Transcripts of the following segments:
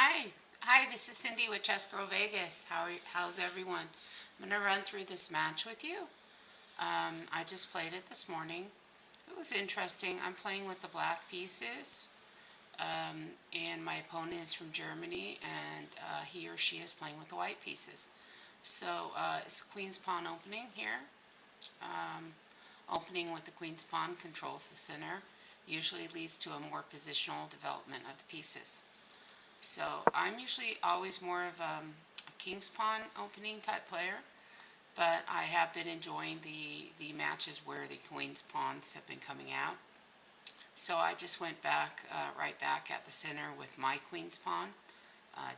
Hi, this is Cindy with Chess Girl Vegas. How's everyone? I'm going to run through this match with you. I just played it this morning. It was interesting. I'm playing with the black pieces, and my opponent is from Germany, and he or she is playing with the white pieces. So it's a queen's pawn opening here. Um, Opening with the queen's pawn controls the center. Usually leads to a more positional development of the pieces. So I'm usually always more of a king's pawn opening type player, but I have been enjoying the matches where the queen's pawns have been coming out. So I just went back, right back at the center with my queen's pawn,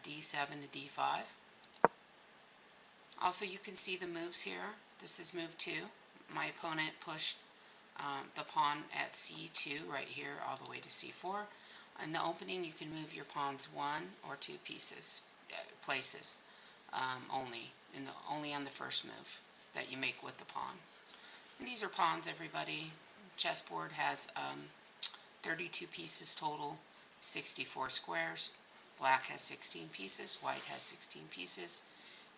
d7 to d5. Also, you can see the moves here. This is move 2. My opponent pushed the pawn at c2 right here all the way to c4. In the opening, you can move your pawns 1 or 2 places only on the first move that you make with the pawn. And these are pawns, everybody. Chessboard has 32 pieces total, 64 squares. Black has 16 pieces, white has 16 pieces,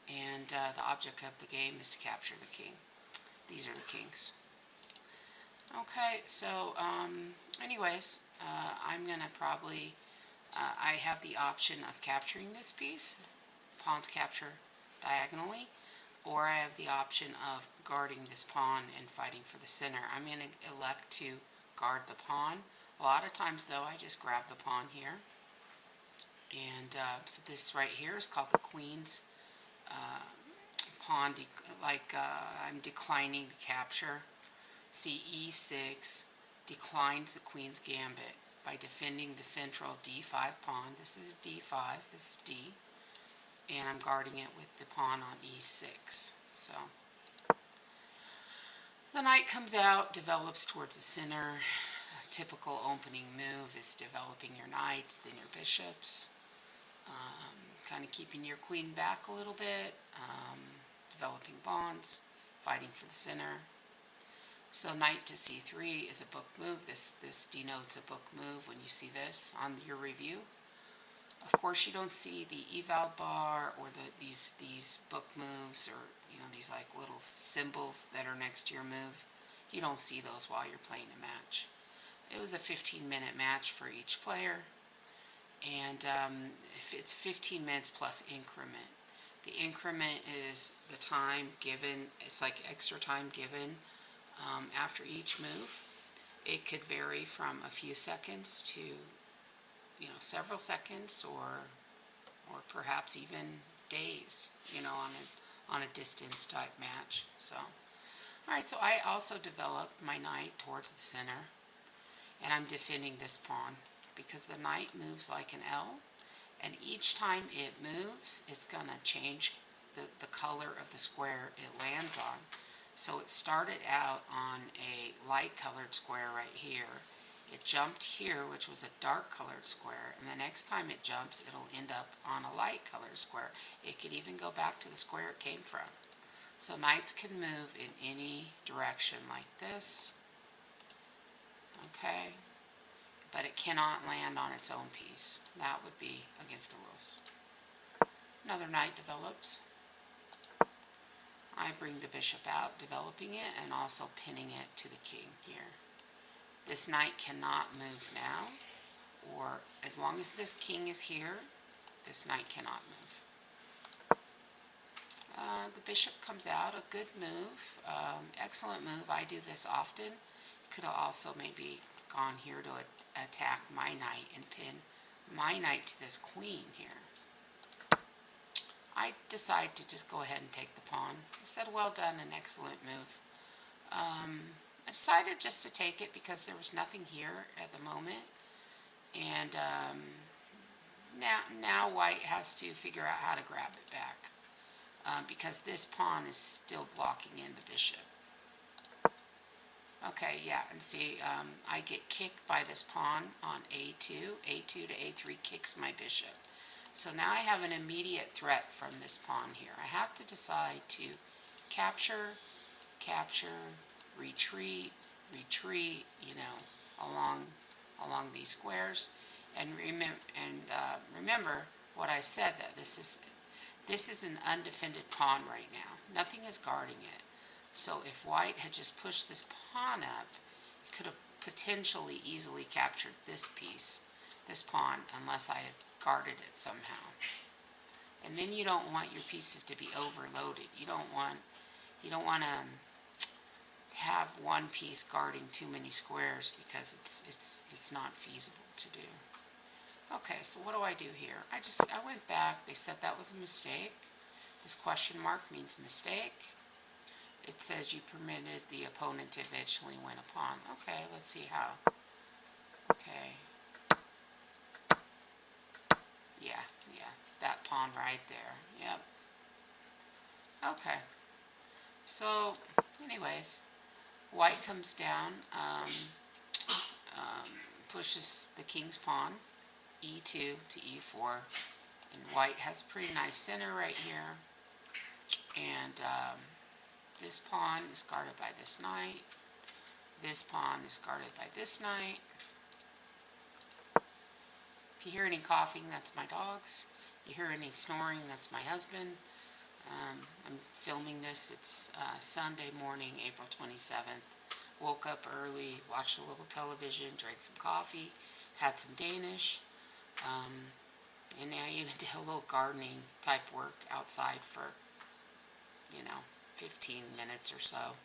and the object of the game is to capture the king. These are the kings. Okay, so anyways, I'm going to probably, I have the option of capturing this piece, pawns capture diagonally, or I have the option of guarding this pawn and fighting for the center. I'm going to elect to guard the pawn. A lot of times, though, I just grab the pawn here. And so this right here is called the queen's pawn, I'm declining to capture. See, e6 declines the queen's gambit by defending the central d5 pawn. This is d5, this is d, and I'm guarding it with the pawn on e6. So the knight comes out, develops towards the center. A typical opening move is developing your knights, then your bishops, kind of keeping your queen back a little bit, developing bonds, fighting for the center. So knight to c3 is a book move. This denotes a book move when you see this on your review. Of course, you don't see the eval bar or these book moves, or these like little symbols that are next to your move. You don't see those while you're playing a match. It was a 15-minute match for each player, and if it's 15 minutes plus increment. The increment is the time given. It's like extra time given after each move. It could vary from a few seconds to several seconds, or perhaps even days, on a distance type match. So alright, so I also developed my knight towards the center, and I'm defending this pawn because the knight moves like an L, and each time it moves it's going to change the color of the square it lands on. So it started out on a light colored square right here. It jumped here, which was a dark colored square, and the next time it jumps, it'll end up on a light colored square. It could even go back to the square it came from. So knights can move in any direction like this, okay? But it cannot land on its own piece. That would be against the rules. Another knight develops. I bring the bishop out, developing it, and also pinning it to the king here. This knight cannot move now, or as long as this king is here, this knight cannot move. The bishop comes out, a good move, excellent move. I do this often. You could have also maybe gone here to attack my knight and pin my knight to this queen here. I decide to just go ahead and take the pawn. I said, well done, an excellent move. I decided just to take it because there was nothing here at the moment. And now white has to figure out how to grab it back, because this pawn is still blocking in the bishop. Okay, yeah, and see, I get kicked by this pawn on a2. a2 to a3 kicks my bishop. So now I have an immediate threat from this pawn here. I have to decide to capture, retreat, along these squares. And remember, what I said, that this is an undefended pawn right now. Nothing is guarding it. So if white had just pushed this pawn up, it could have potentially easily captured this piece, this pawn, unless I had guarded it somehow. And then you don't want your pieces to be overloaded. You don't want to have one piece guarding too many squares, because it's not feasible to do. Okay, so what do I do here? I went back. They said that was a mistake. This question mark means mistake. It says you permitted the opponent to eventually win a pawn. Okay, let's see how. Okay. Yeah, that pawn right there. Yep. Okay. So, anyways, white comes down, pushes the king's pawn, e2 to e4, and white has a pretty nice center right here, and this pawn is guarded by this knight, this pawn is guarded by this knight. If you hear any coughing, that's my dogs. You hear any snoring, that's my husband. I'm filming this. It's Sunday morning, April 27th. Woke up early, watched a little television, drank some coffee, had some Danish, and I even did a little gardening type work outside for, 15 minutes or so.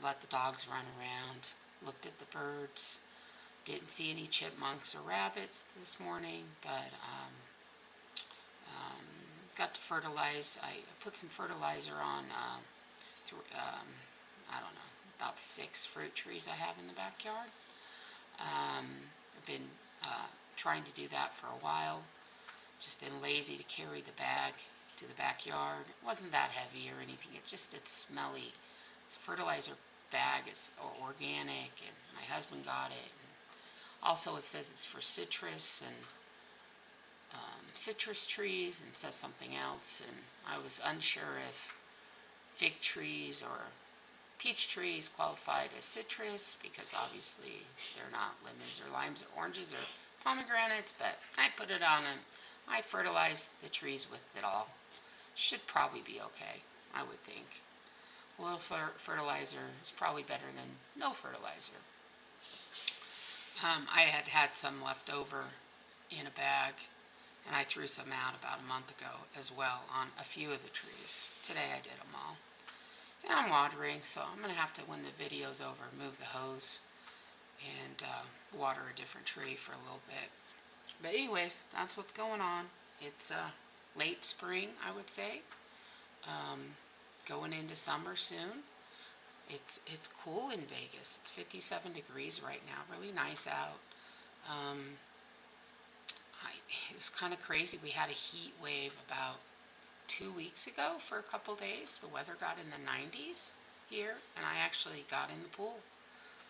Let the dogs run around, looked at the birds. Didn't see any chipmunks or rabbits this morning, but got to fertilize. I put some fertilizer on, I don't know, about 6 fruit trees I have in the backyard. I've been trying to do that for a while. Just been lazy to carry the bag to the backyard. It wasn't that heavy or anything. It's smelly. It's a fertilizer bag. It's organic, and my husband got it. And also, it says it's for citrus and citrus trees, and says something else, and I was unsure if fig trees or peach trees qualified as citrus, because obviously they're not lemons or limes or oranges or pomegranates, but I put it on and I fertilized the trees with it all. Should probably be okay, I would think. A little fertilizer is probably better than no fertilizer. I had some left over in a bag, and I threw some out about a month ago as well on a few of the trees. Today I did them all. And I'm watering, so I'm going to have to, when the video's over, move the hose and water a different tree for a little bit. But anyways, that's what's going on. It's late spring, I would say. Going into summer soon. It's cool in Vegas. It's 57 degrees right now. Really nice out. It was kind of crazy. We had a heat wave about 2 weeks ago for a couple days. The weather got in the 90s here, and I actually got in the pool.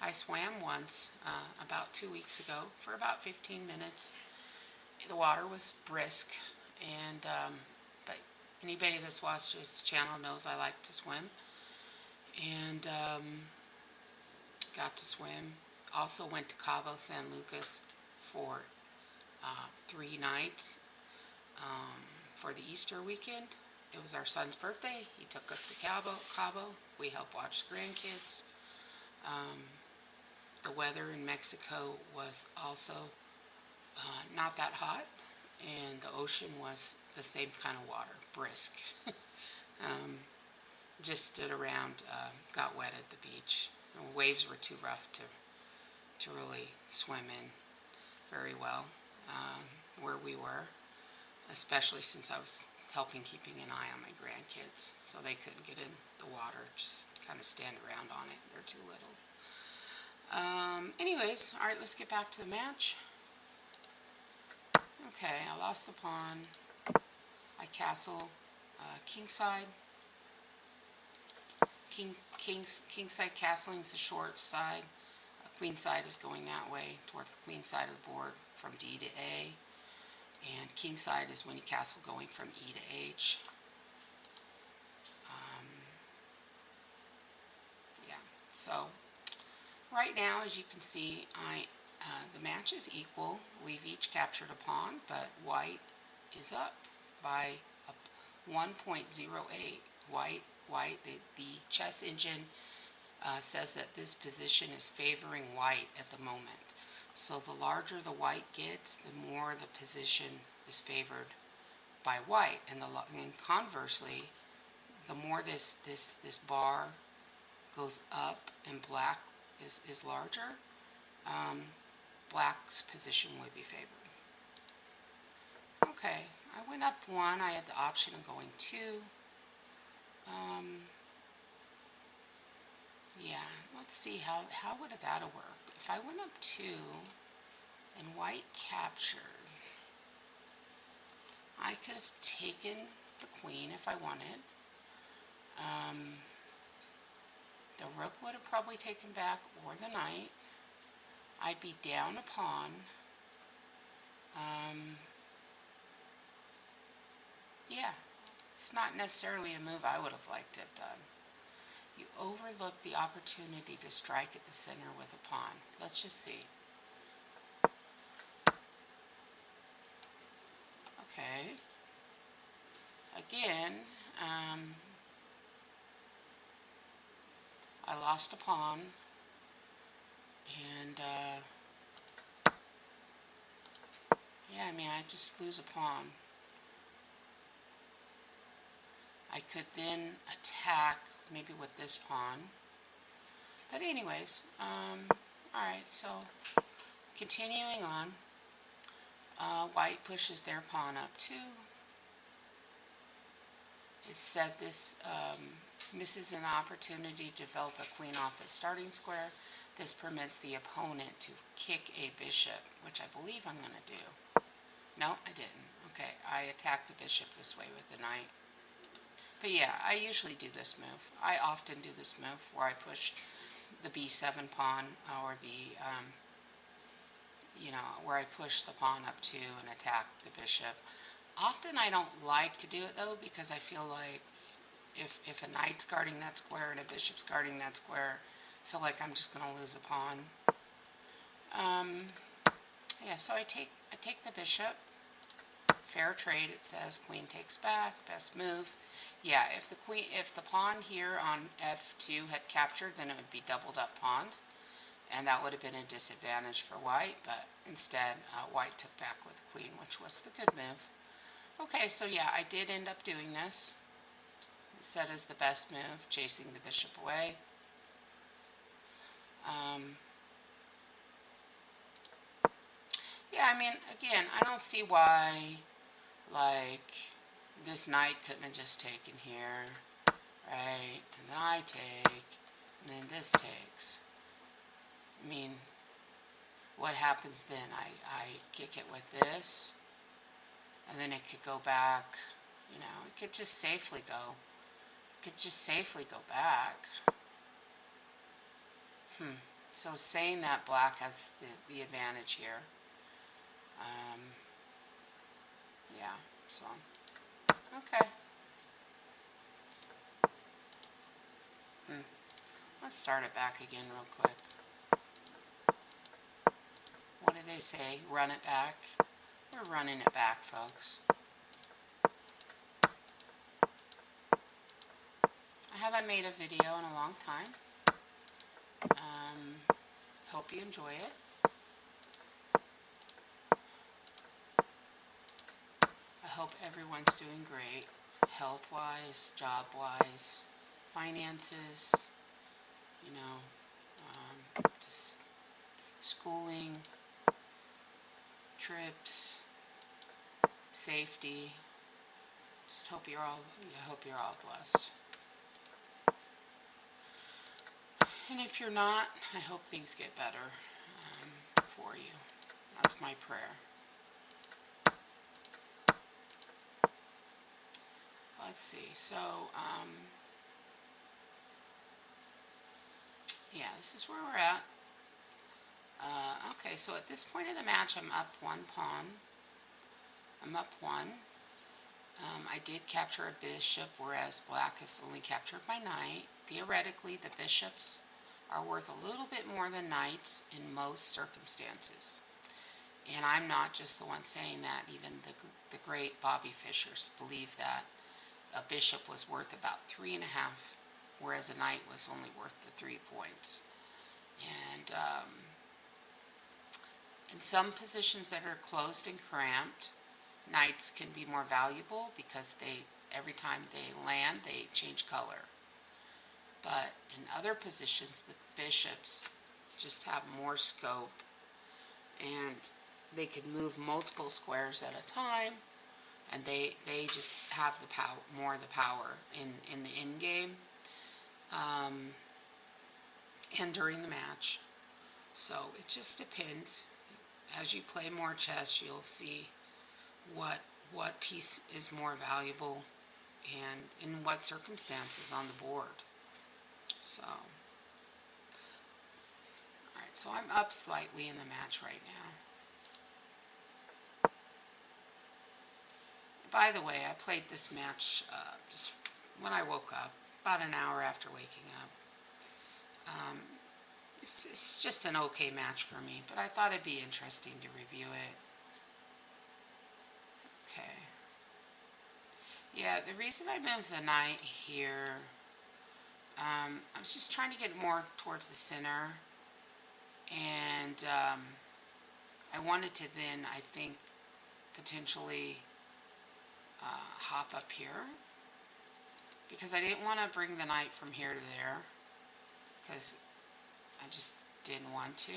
I swam once about 2 weeks ago for about 15 minutes. The water was brisk, and but anybody that's watched this channel knows I like to swim, and got to swim. Also went to Cabo San Lucas for 3 nights for the Easter weekend. It was our son's birthday. He took us to Cabo. We helped watch the grandkids. The weather in Mexico was also not that hot, and the ocean was the same kind of water, brisk. Just stood around, got wet at the beach. The waves were too rough to really swim in very well where we were, especially since I was helping keeping an eye on my grandkids, so they couldn't get in the water, just kind of stand around on it. They're too little. Anyways, all right, let's get back to the match. Okay, I lost the pawn. I castle kingside. Kingside castling is the short side. Queen side is going that way towards the queen side of the board from D to A. And king side is when you castle going from E to H. Yeah, so right now, as you can see, the match is equal. We've each captured a pawn, but white is up by 1.08. White. The chess engine says that this position is favoring white at the moment. So the larger the white gets, the more the position is favored by white, and conversely, the more this bar goes up and black is larger, black's position would be favored. Okay, I went up one. I had the option of going two. Yeah, let's see how would that have worked. If I went up two and white captured, I could have taken the queen if I wanted. The rook would have probably taken back, or the knight. I'd be down a pawn. Yeah, it's not necessarily a move I would have liked to have done. You overlook the opportunity to strike at the center with a pawn. Let's just see. Okay. Again, I lost a pawn, and yeah, I mean, I just lose a pawn. I could then attack maybe with this pawn. But anyways, alright, so continuing on, white pushes their pawn up too. It said this misses an opportunity to develop a queen off the starting square. This permits the opponent to kick a bishop, which I believe I'm going to do. No, I didn't. Okay, I attacked the bishop this way with the knight. But yeah, I usually do this move. I often do this move where I push the b7 pawn, or the, where I push the pawn up two and attack the bishop. Often I don't like to do it though, because I feel like if a knight's guarding that square and a bishop's guarding that square, I feel like I'm just going to lose a pawn. Yeah, so I take the bishop. Fair trade, it says. Queen takes back. Best move. Yeah, if the pawn here on f2 had captured, then it would be doubled up pawns, and that would have been a disadvantage for white. But instead, white took back with the queen, which was the good move. Okay, so yeah, I did end up doing this. It's set as the best move, chasing the bishop away. Yeah, I mean, again, I don't see why, like, this knight couldn't have just taken here, right? And then I take, and then this takes. I mean, what happens then? I kick it with this, and then it could go back, it could just safely go. It could just safely go back. So saying that black has the advantage here. Yeah, so, okay. Let's start it back again real quick. What do they say? Run it back? We're running it back, folks. I haven't made a video in a long time. Hope you enjoy it. I hope everyone's doing great, health-wise, job-wise, finances, just schooling, trips, safety. Just hope you're all blessed. And if you're not, I hope things get better for you. That's my prayer. Let's see. So, yeah, this is where we're at. Okay, so at this point in the match, I'm up one pawn. I'm up one. I did capture a bishop, whereas black has only captured my knight. Theoretically, the bishops are worth a little bit more than knights in most circumstances. And I'm not just the one saying that. Even the great Bobby Fishers believed that a bishop was worth about 3.5, whereas a knight was only worth the 3 points. And in some positions that are closed and cramped, knights can be more valuable because every time they land, they change color. But in other positions, the bishops just have more scope, and they can move multiple squares at a time, and they just have the power, more the power in the end game, and during the match. So it just depends. As you play more chess, you'll see what piece is more valuable and in what circumstances on the board. So, all right, so I'm up slightly in the match right now. By the way, I played this match just when I woke up, about an hour after waking up. It's just an okay match for me, but I thought it'd be interesting to review it. Okay. Yeah, the reason I moved the knight here, I was just trying to get more towards the center, and I wanted to then, I think, potentially hop up here, because I didn't want to bring the knight from here to there, because I just didn't want to.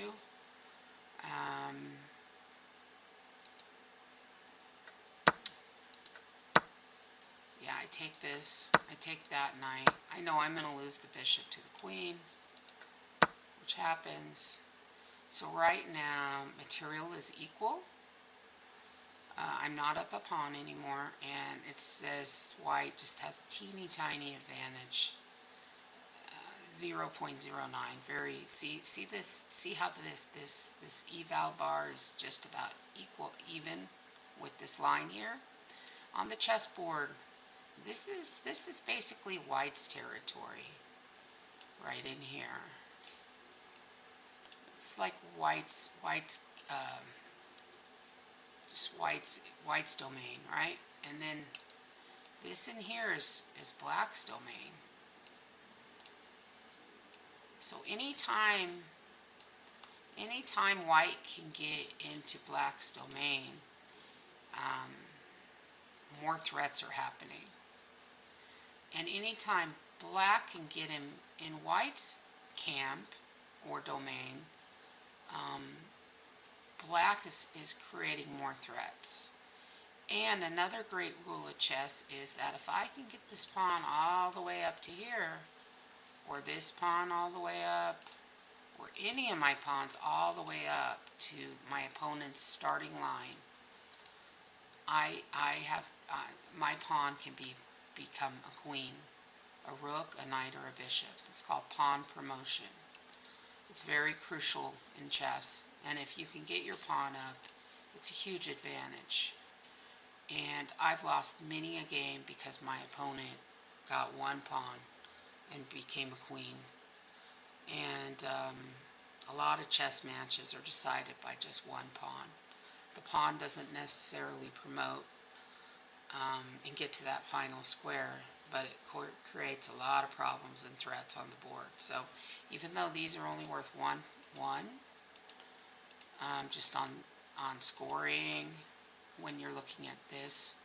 Yeah, I take this, I take that knight. I know I'm going to lose the bishop to the queen, which happens. So right now, material is equal. I'm not up a pawn anymore, and it says white just has a teeny tiny advantage. 0.09. See this, see how this eval bar is just about even with this line here on the chessboard. This is basically white's territory right in here. It's like white's domain, right? And then this in here is black's domain. So anytime white can get into black's domain, more threats are happening. And anytime black can get him in white's camp or domain, black is creating more threats. And another great rule of chess is that if I can get this pawn all the way up to here, or this pawn all the way up, or any of my pawns all the way up to my opponent's starting line, my pawn can become a queen, a rook, a knight, or a bishop. It's called pawn promotion. It's very crucial in chess, and if you can get your pawn up, it's a huge advantage. And I've lost many a game because my opponent got one pawn and became a queen. And a lot of chess matches are decided by just one pawn. The pawn doesn't necessarily promote and get to that final square, but it creates a lot of problems and threats on the board. So even though these are only worth one, just on scoring, when you're looking at this,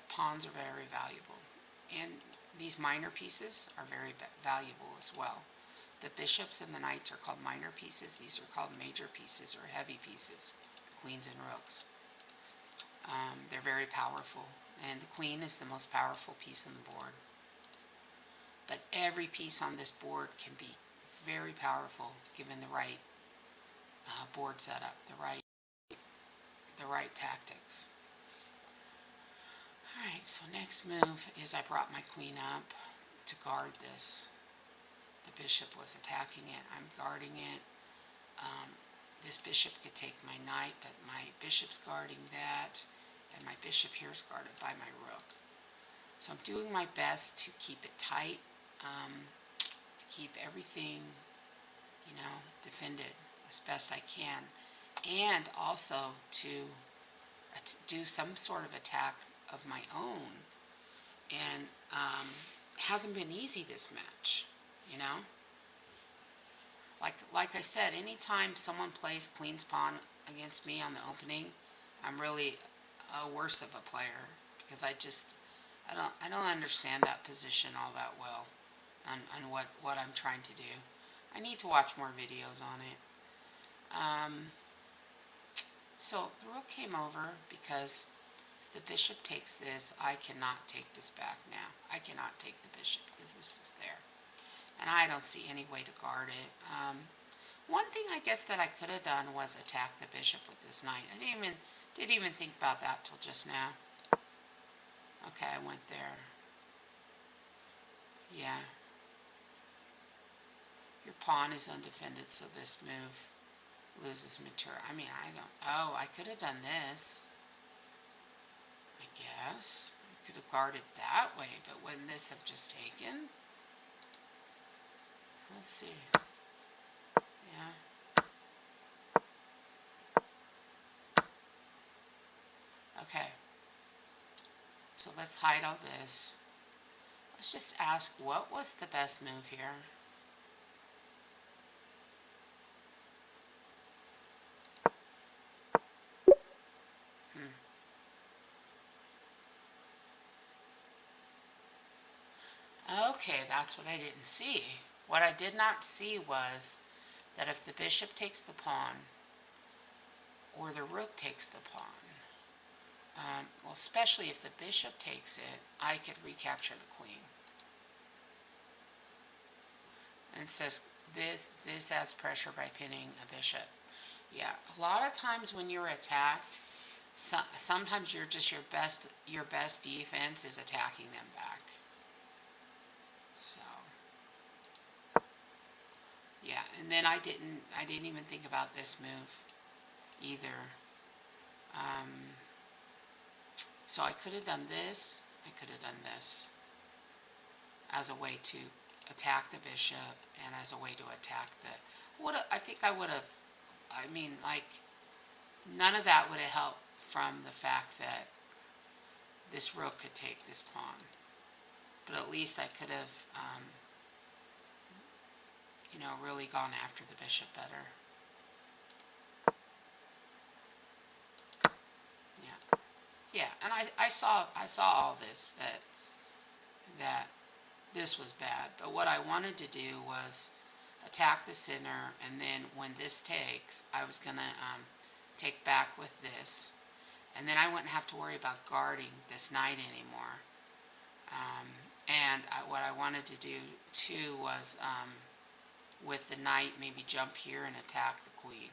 pawns are very valuable, and these minor pieces are very valuable as well. The bishops and the knights are called minor pieces. These are called major pieces or heavy pieces, the queens and rooks. They're very powerful, and the queen is the most powerful piece on the board. But every piece on this board can be very powerful given the right board setup, the right tactics. Alright, so next move is I brought my queen up to guard this. The bishop was attacking it. I'm guarding it. This bishop could take my knight, but my bishop's guarding that, and my bishop here is guarded by my rook. So I'm doing my best to keep it tight, to keep everything, defended as best I can. and also to do some sort of attack of my own. And it hasn't been easy this match, you know? Like I said, anytime someone plays queen's pawn against me on the opening, I'm really worse of a player because I don't understand that position all that well on what I'm trying to do. I need to watch more videos on it. So the rook came over because if the bishop takes this, I cannot take this back now. I cannot take the bishop because this is there. And I don't see any way to guard it. One thing I guess that I could have done was attack the bishop with this knight. I didn't even think about that till just now. Okay, I went there. Yeah. Your pawn is undefended, so this move loses material. I mean, I don't... Oh, I could have done this. I guess. I could have guarded that way, but wouldn't this have just taken? Let's see. Yeah. Okay. So let's hide all this. Let's just ask, what was the best move here? Okay, that's what I didn't see. What I did not see was that if the bishop takes the pawn, or the rook takes the pawn, well, especially if the bishop takes it, I could recapture the queen. And it says this adds pressure by pinning a bishop. Yeah, a lot of times when you're attacked, sometimes your best defense is attacking them back. So yeah, and then I didn't even think about this move either. So I could have done this. I could have done this as a way to attack the bishop and as a way to attack the... I think I would have... I mean, like, none of that would have helped from the fact that this rook could take this pawn. But at least I could have, really gone after the bishop better. Yeah. Yeah, and I saw all this, that this was bad. But what I wanted to do was attack the center, and then when this takes, I was going to take back with this. And then I wouldn't have to worry about guarding this knight anymore. What I wanted to do, too, was with the knight, maybe jump here and attack the queen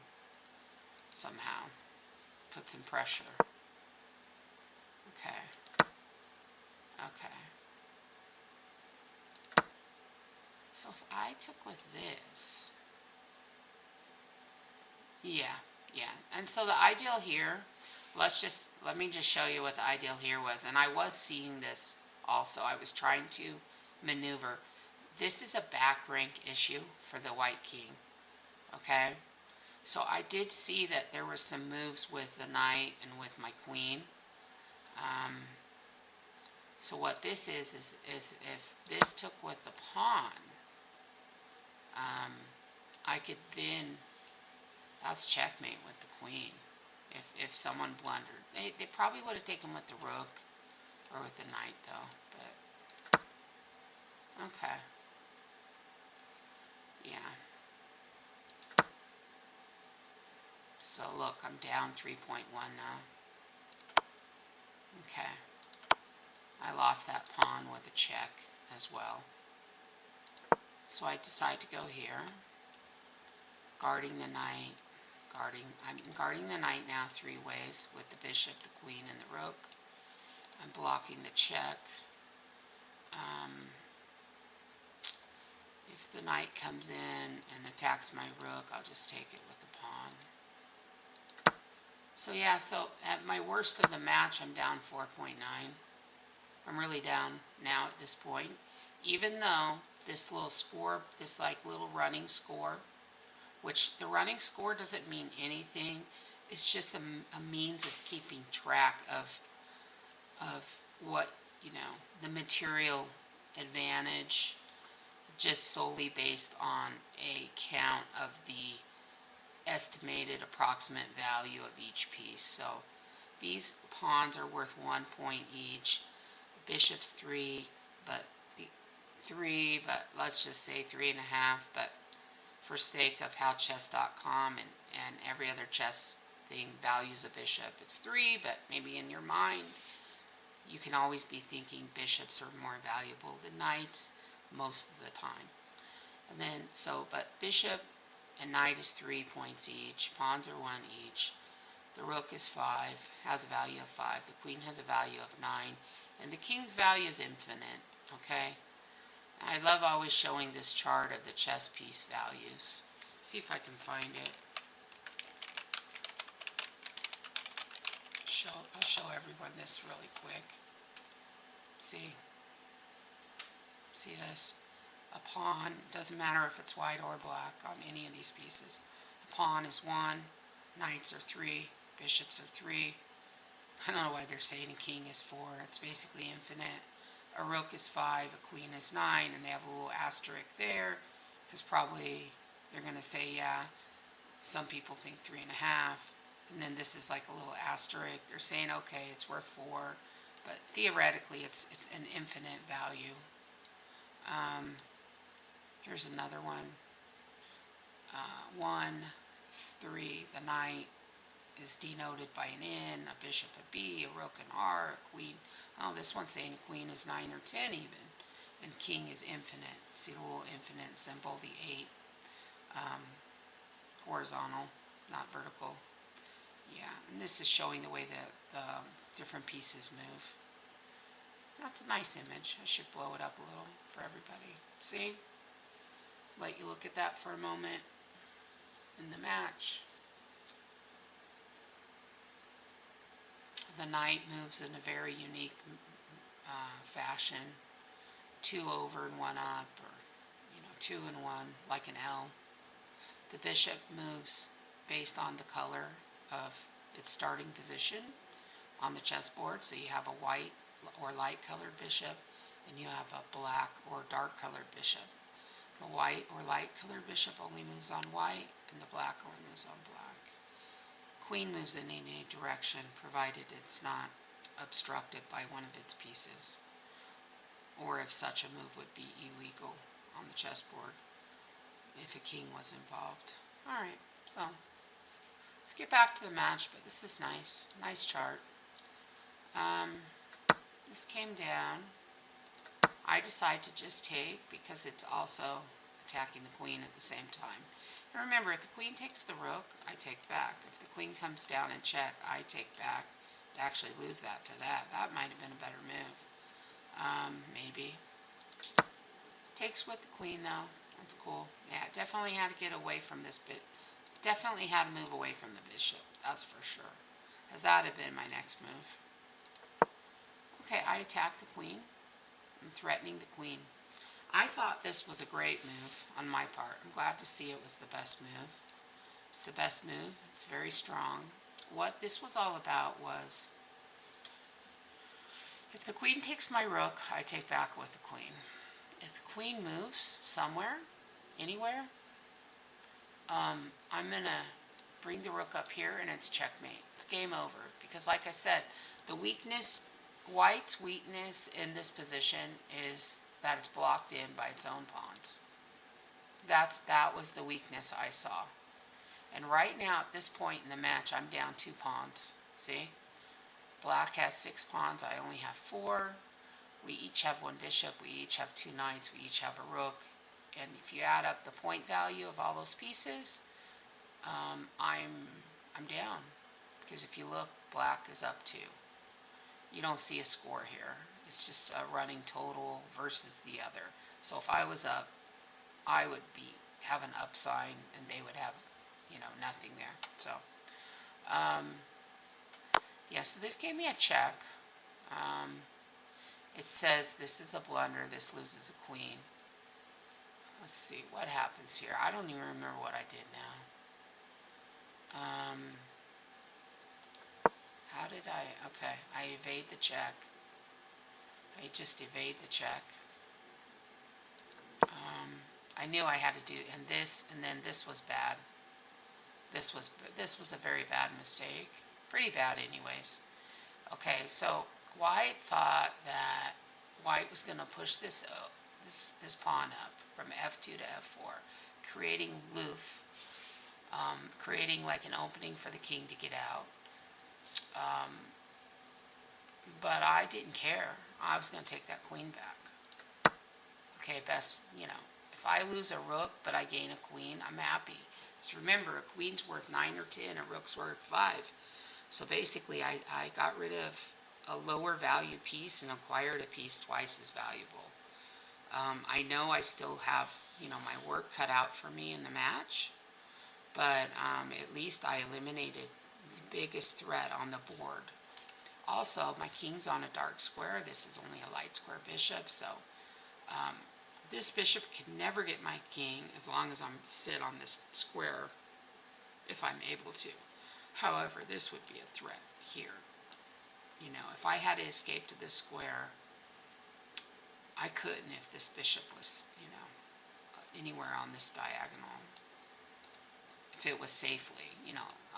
somehow. Put some pressure. Okay. Okay. So if I took with this... Yeah. And so the ideal here, let me just show you what the ideal here was. And I was seeing this also. I was trying to maneuver. This is a back rank issue for the white king. Okay? So I did see that there were some moves with the knight and with my queen. So what this is if this took with the pawn, I could then... That's checkmate with the queen. If someone blundered. They probably would have taken with the rook or with the knight, though. But okay. Yeah. So look, I'm down 3.1 now. Okay. I lost that pawn with a check as well. So I decide to go here. Guarding the knight. I'm guarding the knight now 3 ways with the bishop, the queen, and the rook. I'm blocking the check. If the knight comes in and attacks my rook, I'll just take it with the pawn. So yeah, so at my worst of the match, I'm down 4.9. I'm really down now at this point. Even though this little score, this like little running score, which the running score doesn't mean anything it's just a means of keeping track of what, the material advantage, just solely based on a count of the estimated approximate value of each piece. So these pawns are worth 1 point each. Bishop's 3, but the 3, but let's just say 3.5. But for sake of how chess.com and every other chess thing values a bishop, it's 3, but maybe in your mind you can always be thinking bishops are more valuable than knights most of the time. And then, but bishop and knight is 3 points each, pawns are 1 each, the rook is 5, has a value of 5, the queen has a value of 9, and the king's value is infinite, okay? I love always showing this chart of the chess piece values. See if I can find it. I'll show everyone this really quick. See this? A pawn, it doesn't matter if it's white or black on any of these pieces. A pawn is 1, knights are 3, bishops are 3. I don't know why they're saying a king is 4. It's basically infinite. A rook is 5, a queen is 9, and they have a little asterisk there because probably they're going to say, yeah, some people think 3.5. And then this is like a little asterisk. They're saying, okay, it's worth 4, but theoretically it's an infinite value. Here's another one. 1, 3, the knight is denoted by an N, a bishop a B, a rook an R, a queen. Oh, this one's saying a queen is 9 or 10 even. And king is infinite. See the little infinite symbol, the 8. Horizontal, not vertical. Yeah, and this is showing the way that the different pieces move. That's a nice image. I should blow it up a little for everybody. See? Let you look at that for a moment in the match. The knight moves in a very unique fashion. 2 over and 1 up, or 2 and 1, like an L. The bishop moves based on the color of its starting position on the chessboard. So you have a white or light colored bishop, and you have a black or dark colored bishop. The white or light colored bishop only moves on white, and the black only moves on black. Queen moves in any direction, provided it's not obstructed by one of its pieces, or if such a move would be illegal on the chessboard if a king was involved. Alright, so let's get back to the match, but this is nice chart. This came down. I decide to just take because it's also attacking the queen at the same time. And remember, if the queen takes the rook, I take back. If the queen comes down and check, I take back. To actually lose that to that. That might have been a better move. Maybe. Takes with the queen though. That's cool. Yeah, definitely had to get away from this bit. Definitely had to move away from the bishop. That's for sure. As that had been my next move. Okay, I attack the queen. I'm threatening the queen. I thought this was a great move on my part. I'm glad to see it was the best move. It's the best move. It's very strong. What this was all about was, if the queen takes my rook, I take back with the queen. If the queen moves somewhere, anywhere, I'm going to bring the rook up here and it's checkmate. It's game over. Because like I said, the weakness, white's weakness in this position is that it's blocked in by its own pawns. That was the weakness I saw. And right now at this point in the match, I'm down 2 pawns. See? Black has 6 pawns. I only have 4. We each have 1 bishop. We each have 2 knights. We each have a rook. And if you add up the point value of all those pieces, I'm down. Because if you look, black is up 2. You don't see a score here. It's just a running total versus the other. So if I was up, I would have an up sign and they would have, nothing there. So, yeah, so this gave me a check. It says this is a blunder. This loses a queen. Let's see what happens here. I don't even remember what I did now. How did I? Okay, I evade the check. I just evade the check. I knew I had to do, and then this was bad. This was a very bad mistake. Pretty bad, anyways. Okay, so White thought that White was going to push this pawn up from f2 to f4, creating loof, creating like an opening for the king to get out. But I didn't care. I was going to take that queen back. Okay, if I lose a rook but I gain a queen, I'm happy. Because remember, a queen's worth 9 or 10, a rook's worth 5. So basically, I got rid of a lower value piece and acquired a piece twice as valuable. I know I still have, my work cut out for me in the match, but at least I eliminated the biggest threat on the board. Also, my king's on a dark square. This is only a light square bishop, so this bishop can never get my king as long as I'm sit on this square, if I'm able to. However, this would be a threat here. If I had to escape to this square, I couldn't if this bishop was, anywhere on this diagonal. If it was safely,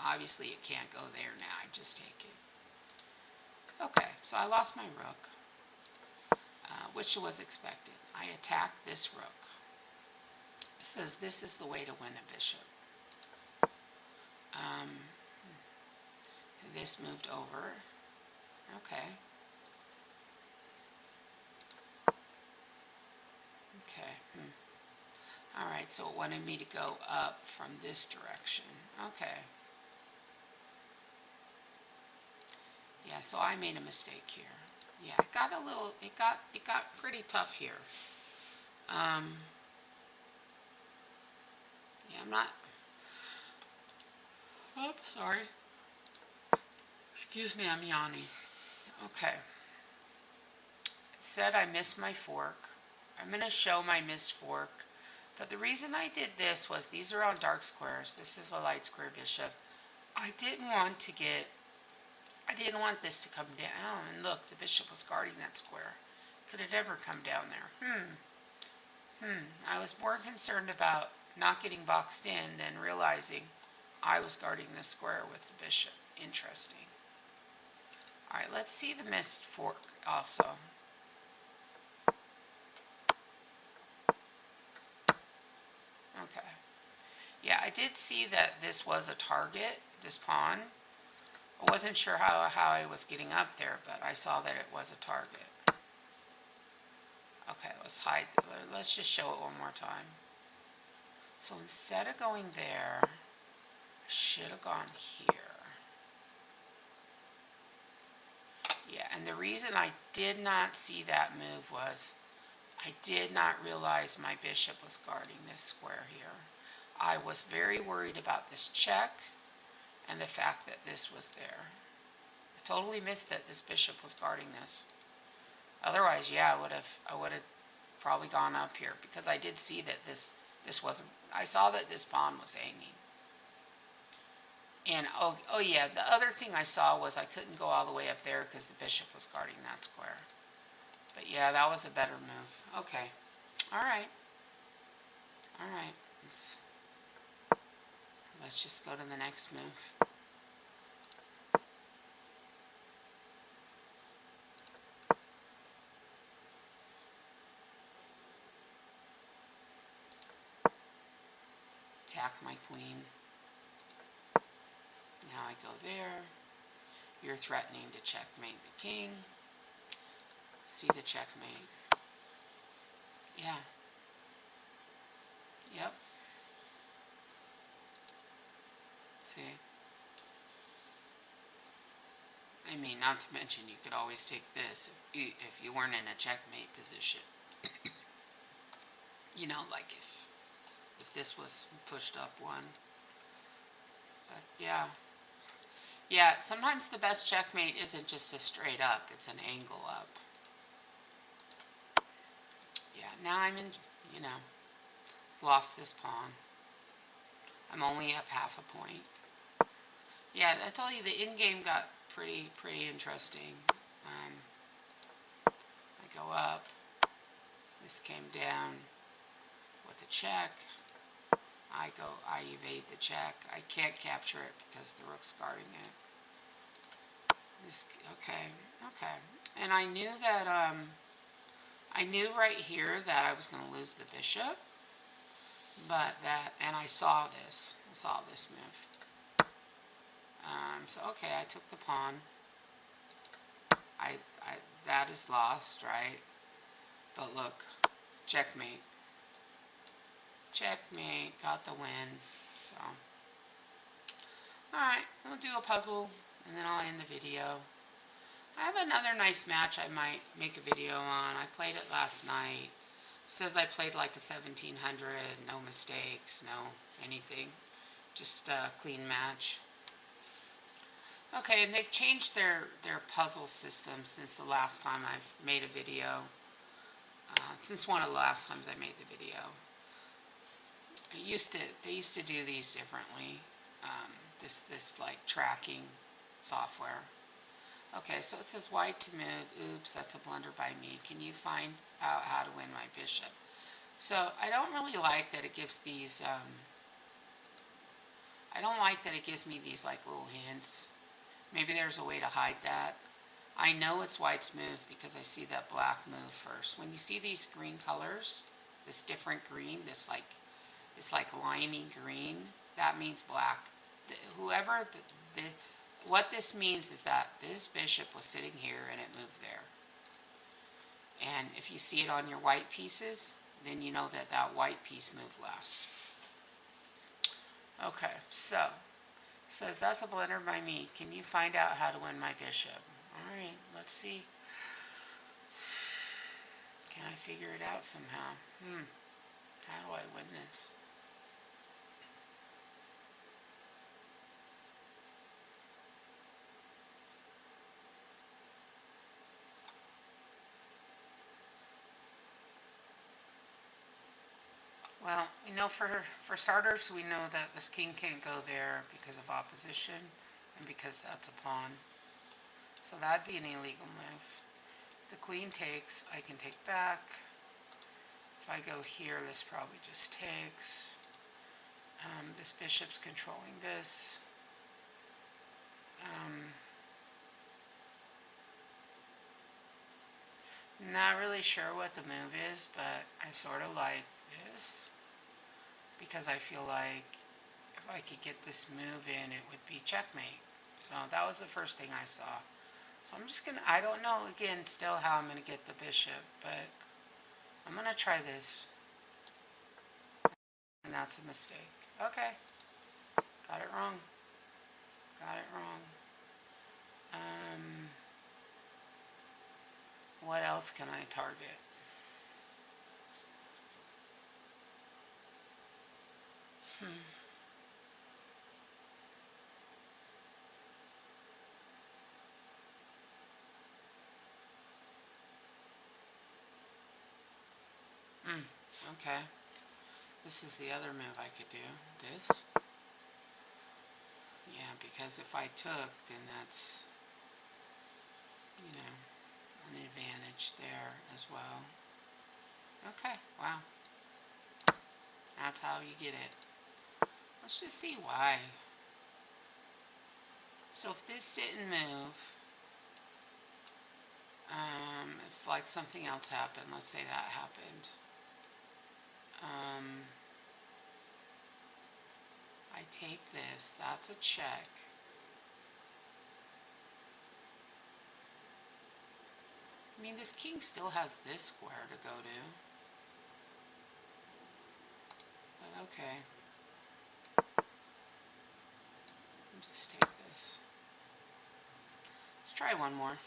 obviously it can't go there now. I just take it. Okay, so I lost my rook, which was expected. I attacked this rook. It says this is the way to win a bishop. This moved over. Okay. Okay. Alright, so it wanted me to go up from this direction. Okay. Yeah, so I made a mistake here. Yeah, it got pretty tough here. Yeah, I'm not, oops, sorry. Excuse me, I'm yawning. Okay. It said I missed my fork. I'm going to show my missed fork. But the reason I did this was these are on dark squares. This is a light square bishop. I didn't want this to come down. And look, the bishop was guarding that square. Could it ever come down there? I was more concerned about not getting boxed in than realizing I was guarding the square with the bishop. Interesting. Alright, let's see the missed fork also. Okay. Yeah, I did see that this was a target, this pawn. I wasn't sure how I was getting up there, but I saw that it was a target. Okay, let's just show it one more time. So instead of going there, I should have gone here. Yeah, and the reason I did not see that move was I did not realize my bishop was guarding this square here. I was very worried about this check and the fact that this was there. I totally missed that this bishop was guarding this. Otherwise, yeah, I would have probably gone up here because I did see that this wasn't. I saw that this pawn was hanging. And oh yeah, the other thing I saw was I couldn't go all the way up there because the bishop was guarding that square. But yeah, that was a better move. Okay. All right. All right. Let's just go to the next move. Attack my queen. Now I go there. You're threatening to checkmate the king. See the checkmate. Yeah. Yep. See? I mean, not to mention you could always take this if you weren't in a checkmate position. Like if this was pushed up one. But yeah. Yeah, sometimes the best checkmate isn't just a straight up, it's an angle up. Yeah, now I'm lost this pawn. I'm only up half a point. Yeah, I told you the in-game got pretty interesting. I go up. This came down with a check. I evade the check. I can't capture it because the rook's guarding it. Okay. And I knew that, I knew right here that I was going to lose the bishop, and I saw this move. So okay, I took the pawn. That is lost, right? But look, checkmate. Checkmate, got the win. So, alright, we'll do a puzzle, and then I'll end the video. I have another nice match I might make a video on. I played it last night. It says I played like a 1700, no mistakes, no anything. Just a clean match. Okay, and they've changed their puzzle system since the last time I've made a video. Since one of the last times I made the video. They used to do these differently. This like tracking software. Okay, so it says white to move. Oops, that's a blunder by me. Can you find out how to win my bishop? So I don't really like that it gives these. I don't like that it gives me these like little hints. Maybe there's a way to hide that. I know it's white's move because I see that black move first. When you see these green colors, this different green, this like limey green, that means black. What this means is that this bishop was sitting here and it moved there. And if you see it on your white pieces, then you know that that white piece moved last. Okay, so it says that's a blunder by me. Can you find out how to win my bishop? Alright, let's see. Can I figure it out somehow? How do I win this? Well, we know for starters, we know that this king can't go there because of opposition and because that's a pawn. So that'd be an illegal move. If the queen takes, I can take back. If I go here, this probably just takes. This bishop's controlling this. Not really sure what the move is, but I sort of like this because I feel like if I could get this move in, it would be checkmate. So that was the first thing I saw. So I'm just gonna, I don't know again still how I'm gonna get the bishop, but I'm gonna try this. And that's a mistake. Okay. Got it wrong. What else can I target? Okay. This is the other move I could do. This. Yeah, because if I took, then that's, an advantage there as well. Okay, wow. That's how you get it. Let's just see why. So if this didn't move, if like something else happened, let's say that happened. I take this, that's a check. I mean, this king still has this square to go to. But okay. I'll just take this. Let's try one more.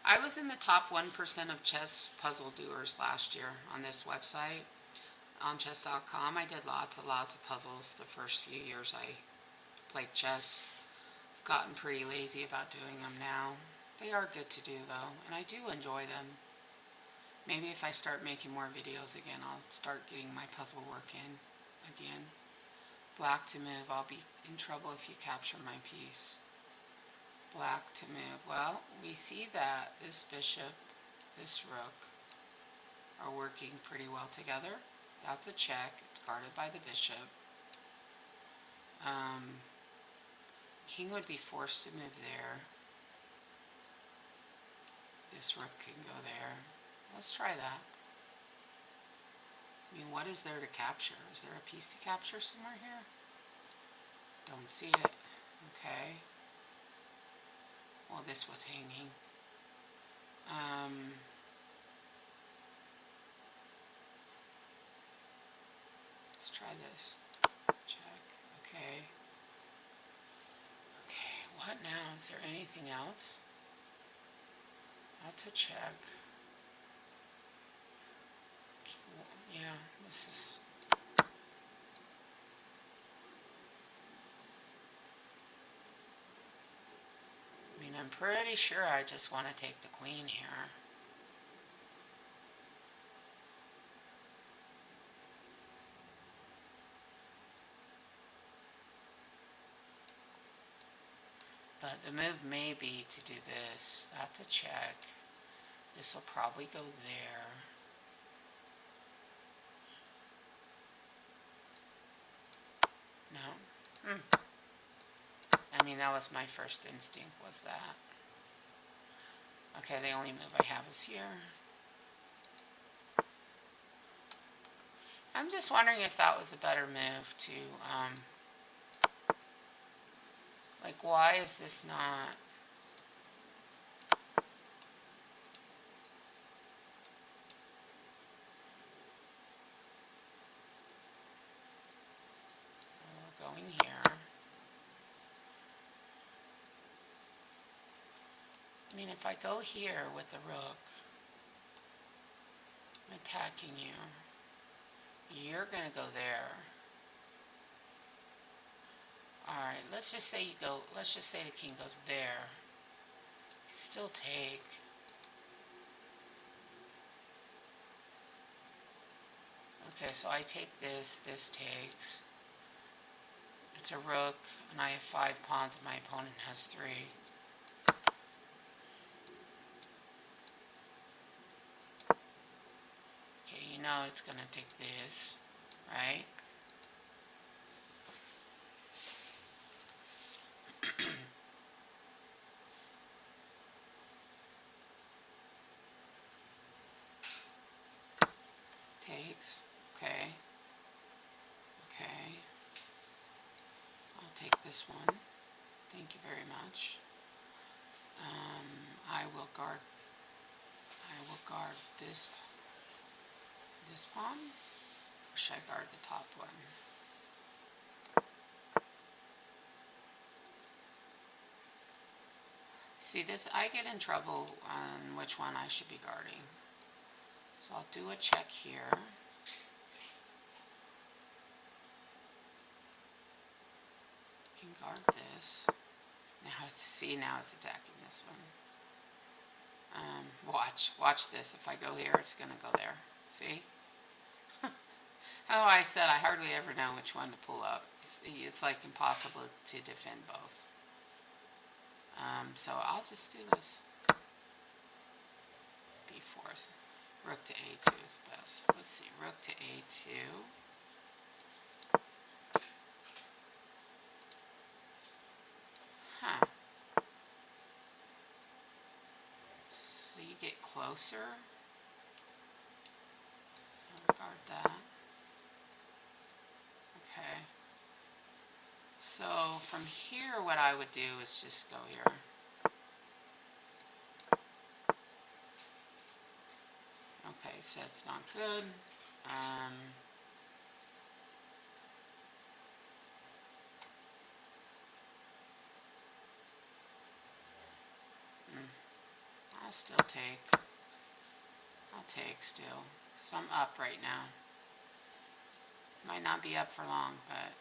I was in the top 1% of chess puzzle doers last year on this website. On chess.com, I did lots and lots of puzzles the first few years I played chess. I've gotten pretty lazy about doing them now. They are good to do though, and I do enjoy them. Maybe if I start making more videos again, I'll start getting my puzzle work in again. Black to move, I'll be in trouble if you capture my piece. black to move. Well, we see that this bishop, this rook are working pretty well together. That's a check. It's guarded by the bishop. King would be forced to move there. This rook can go there. Let's try that. I mean, what is there to capture? Is there a piece to capture somewhere here? Don't see it. Okay. Well, this was hanging. Let's try this. Check. Okay. Okay, what now? Is there anything else? That's a check. Yeah, this is... I mean, I'm pretty sure I just want to take the queen here. But the move may be to do this. That's a check. This will probably go there. No. I mean, that was my first instinct, was that. Okay, the only move I have is here. I'm just wondering if that was a better move to, like, why is this not... going here. I mean, if I go here with the rook, I'm attacking you. You're going to go there. Alright, let's just say you go, let's just say the king goes there. Still take. Okay, so I take this, this takes. It's a rook, and I have 5 pawns, and my opponent has 3. Okay, you know it's going to take this, right? Takes. Okay. Okay. I'll take this one. Thank you very much. I will guard this pawn. Or should I guard the top one? See this, I get in trouble on which one I should be guarding. So I'll do a check here. I can guard this. Now it's attacking this one. Watch this. If I go here, it's gonna go there. See? Oh, I said I hardly ever know which one to pull up. It's like impossible to defend both. So I'll just do this. B4. Rook to A2 is best. Let's see. Rook to A2. Huh. So you get closer. I'll regard that. Okay. So from here, what I would do is just go here. Okay, so it's not good. I'll still take. I'll take still, because I'm up right now. Might not be up for long, but...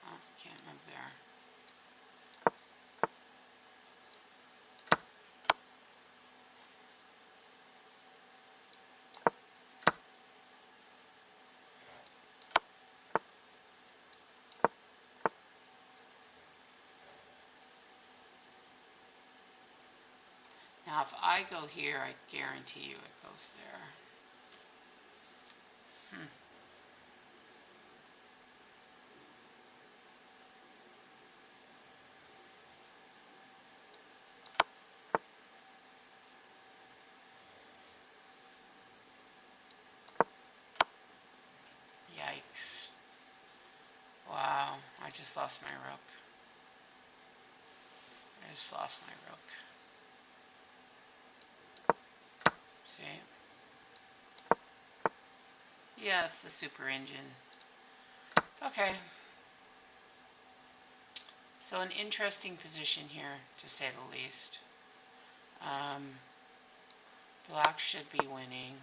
Oh, can't move there. Now if I go here, I guarantee you it goes there. Yikes. Wow, I just lost my rook. I just lost my rook. See? Yes, the super engine. Okay. So an interesting position here, to say the least. Black should be winning.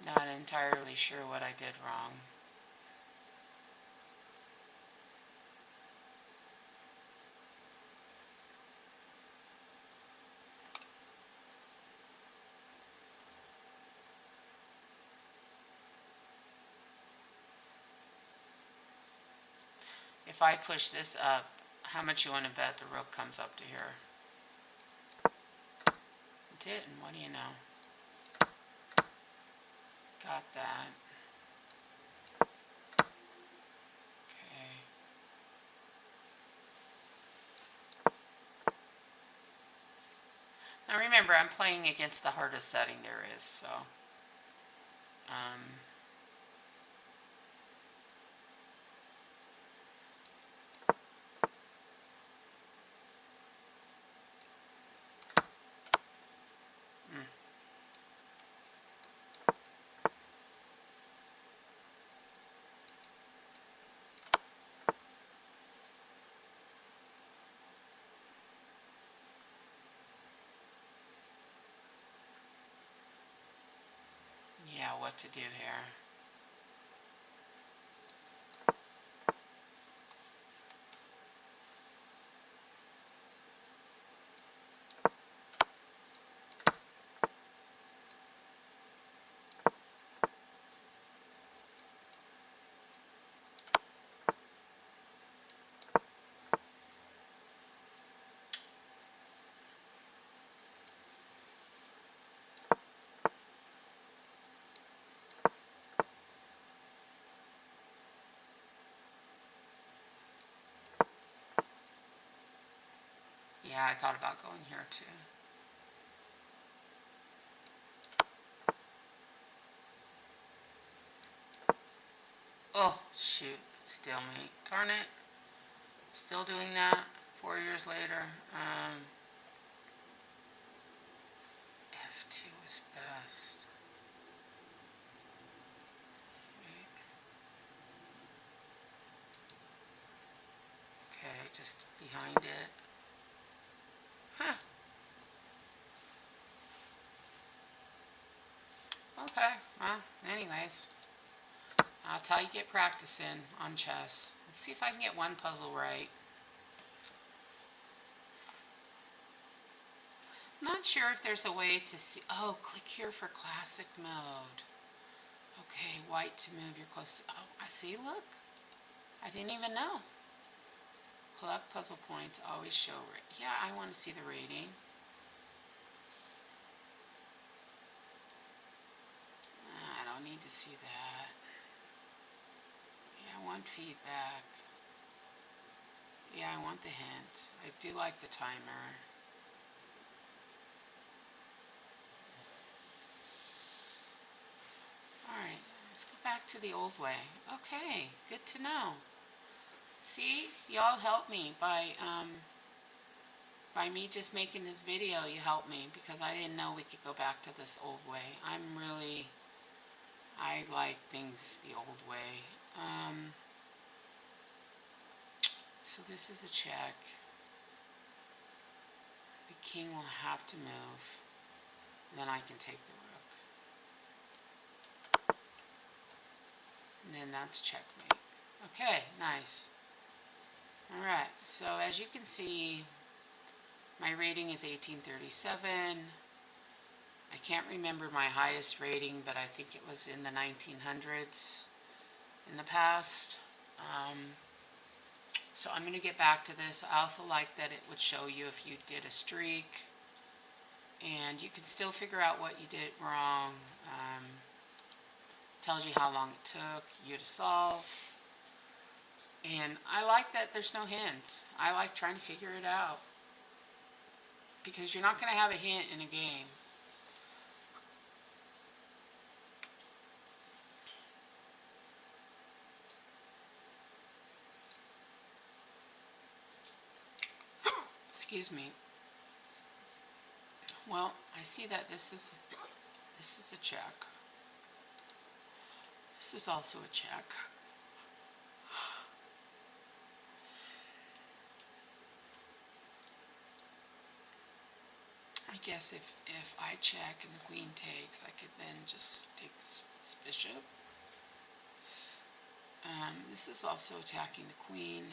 Not entirely sure what I did wrong. If I push this up, how much you want to bet the rook comes up to here? It didn't. What do you know? Got that. Okay. Now remember, I'm playing against the hardest setting there is, so. Yeah, what to do here. Yeah, I thought about going here too. Oh, shoot. Stalemate. Darn it. Still doing that 4 years later. F2 is best. Okay, just behind it. Huh. Okay, well, anyways. That's how you get practice in on chess. Let's see if I can get one puzzle right. I'm not sure if there's a way to see. Oh, click here for classic mode. Okay, white to move your closest. Oh, I see, look. I didn't even know. Collect puzzle points, always show. Yeah, I want to see the rating. I don't need to see that. Yeah, I want feedback. Yeah, I want the hint. I do like the timer. Alright, let's go back to the old way. Okay, good to know. See, y'all helped me by me just making this video. You helped me because I didn't know we could go back to this old way. I like things the old way. So this is a check. The king will have to move. Then I can take the rook. And then that's checkmate. Okay, nice. Alright, so as you can see, my rating is 1837. I can't remember my highest rating, but I think it was in the 1900s in the past. So I'm going to get back to this. I also like that it would show you if you did a streak, and you can still figure out what you did wrong. Tells you how long it took you to solve. And I like that there's no hints. I like trying to figure it out, because you're not going to have a hint in a game. Excuse me. Well, I see that this is a check. This is also a check. I guess if I check and the queen takes, I could then just take this bishop. This is also attacking the queen,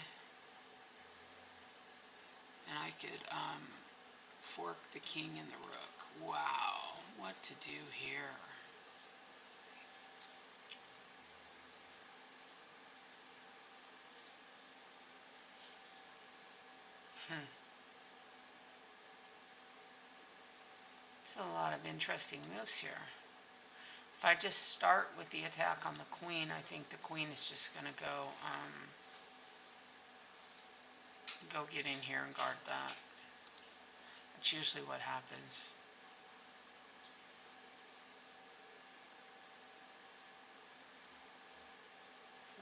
and I could fork the king and the rook. Wow, what to do here? There's a lot of interesting moves here. If I just start with the attack on the queen, I think the queen is just going to go get in here and guard that. That's usually what happens.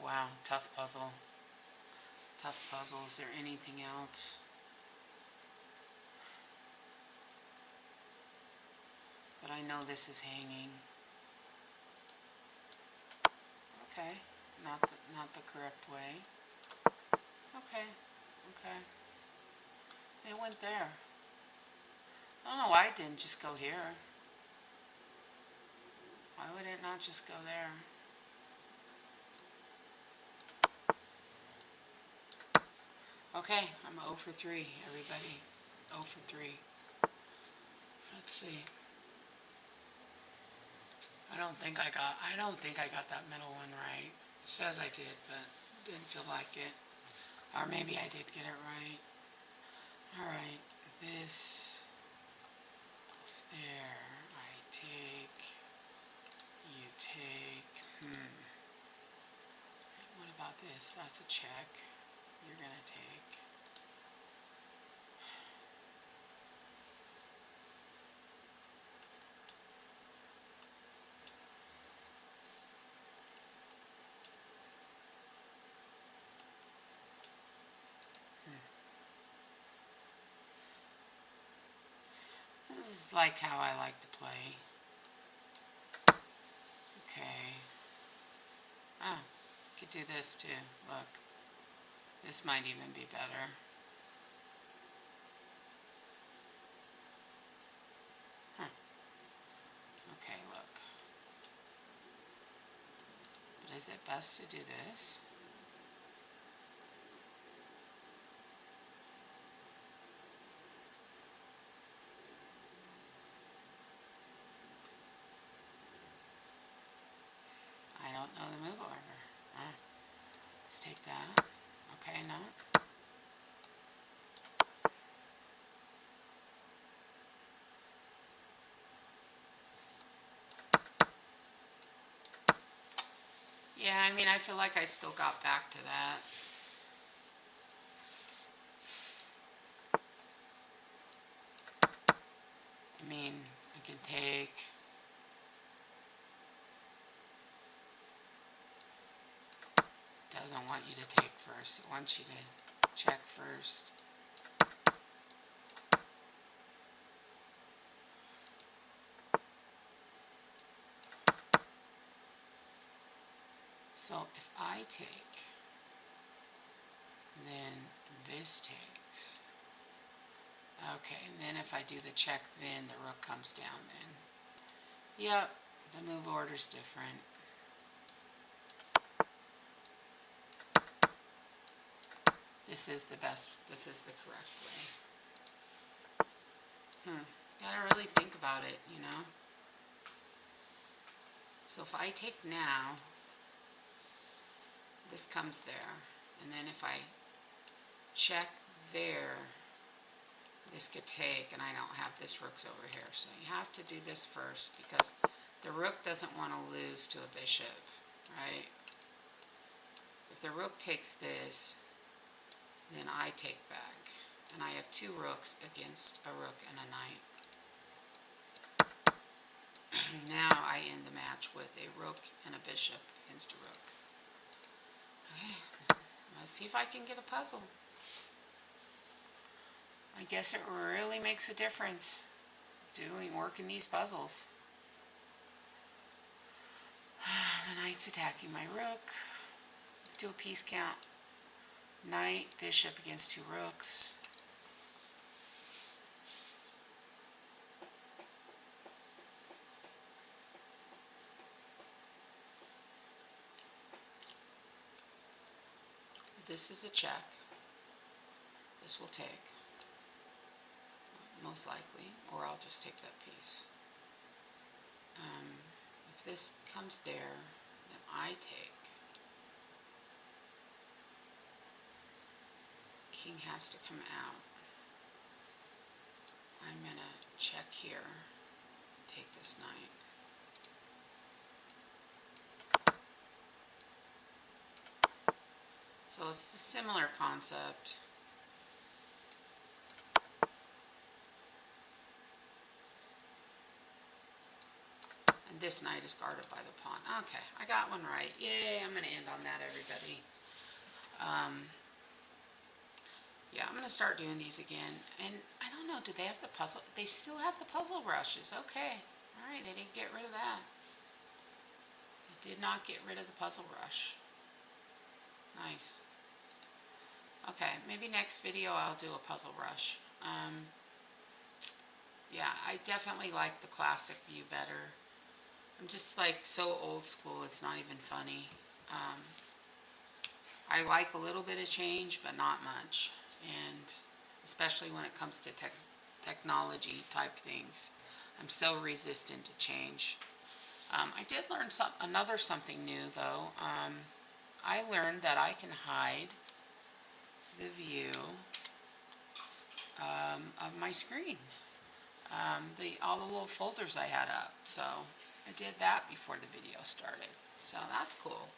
Wow, tough puzzle. Tough puzzle. Is there anything else? But I know this is hanging. Okay, not the correct way. Okay, okay. It went there. I don't know why it didn't just go here. Why would it not just go there? Okay, I'm 0 for 3, everybody. 0 for 3. Let's see. I don't think I got that middle one right. It says I did, but didn't feel like it. Or maybe I did get it right. Alright, this goes there. I take, you take. What about this? That's a check. You're gonna take. This is like how I like to play. Okay. Ah, could do this too. Look. This might even be better. Okay, look. But is it best to do this? I don't know the move order. Let's take that. Okay, no. Yeah, I mean, I feel like I still got back to that. I mean, I can take. Doesn't want you to take first. It wants you to check first. So if I take, then this takes. Okay, and then if I do the check, then the rook comes down then. Yep, the move order's different. This is the best, this is the correct way. Gotta really think about it, you know? So if I take now, this comes there, and then if I check there, this could take, and I don't have this rook's over here, so you have to do this first because the rook doesn't want to lose to a bishop, right? If the rook takes this, then I take back, and I have two rooks against a rook and a knight. Now I end the match with a rook and a bishop against a rook. Okay, let's see if I can get a puzzle. I guess it really makes a difference working these puzzles. The knight's attacking my rook. Let's do a piece count. Knight, bishop against two rooks. This is a check. This will take, most likely, or I'll just take that piece. If this comes there, then I take. King has to come out. I'm going to check here, take this knight. So it's a similar concept. And this knight is guarded by the pawn. Okay, I got one right. Yay, I'm going to end on that, everybody. Yeah, I'm going to start doing these again. And I don't know, do they have the puzzle? They still have the puzzle brushes. Okay. All right, they didn't get rid of that. They did not get rid of the puzzle brush. Nice. Okay, maybe next video I'll do a puzzle brush. Yeah, I definitely like the classic view better. I'm just like so old school, it's not even funny. I like a little bit of change, but not much. And especially when it comes to technology type things, I'm so resistant to change. I did learn something new though. I learned that I can hide the view of my screen, all the little folders I had up. So I did that before the video started. So that's cool.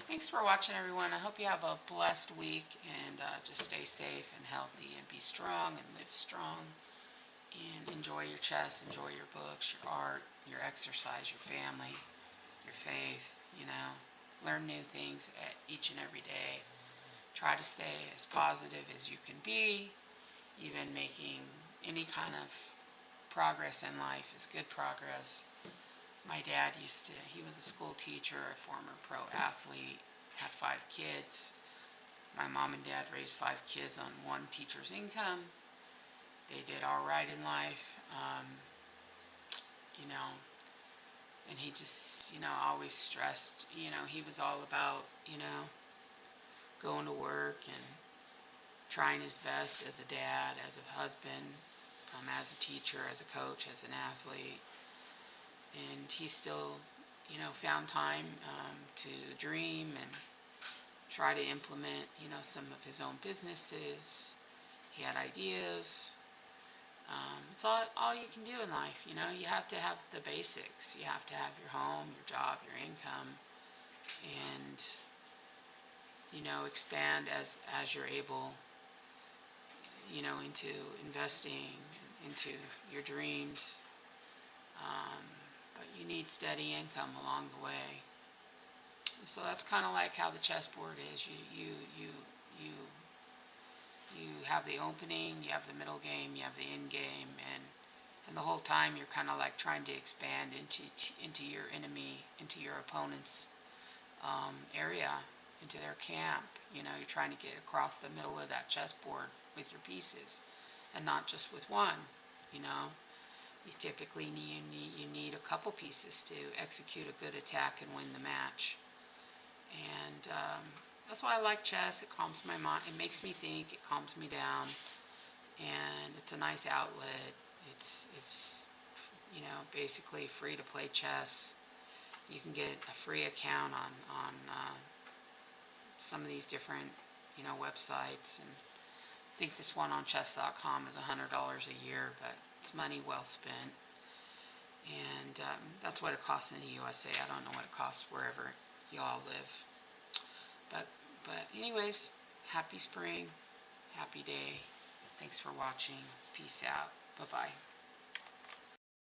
Thanks for watching, everyone. I hope you have a blessed week, and just stay safe and healthy and be strong and live strong and enjoy your chess, enjoy your books, your art, your exercise, your family, your faith, learn new things each and every day. Try to stay as positive as you can be. Even making any kind of progress in life is good progress. My dad he was a school teacher, a former pro athlete, had 5 kids. My mom and dad raised 5 kids on one teacher's income. They did all right in life, and he just, always stressed, he was all about, going to work and trying his best as a dad, as a husband, as a teacher, as a coach, as an athlete. And he still, found time to dream and try to implement, some of his own businesses. He had ideas. It's all you can do in life, You have to have the basics. You have to have your home, your job, your income, and, expand as you're able, into investing, into your dreams. But you need steady income along the way. So that's kind of like how the chessboard is. You have the opening, you have the middle game, you have the end game, and the whole time you're kind of like trying to expand into your enemy, into your opponent's area, into their camp. You're trying to get across the middle of that chessboard with your pieces, and not just with one. You typically need a couple pieces to execute a good attack and win the match. And that's why I like chess. It calms my mind. It makes me think. It calms me down. And it's a nice outlet. It's basically free to play chess. You can get a free account on some of these different websites, and think this one on chess.com is $100 a year, but it's money well spent. And that's what it costs in the USA. I don't know what it costs wherever y'all live. But anyways, happy spring, happy day. Thanks for watching. Peace out. Bye-bye.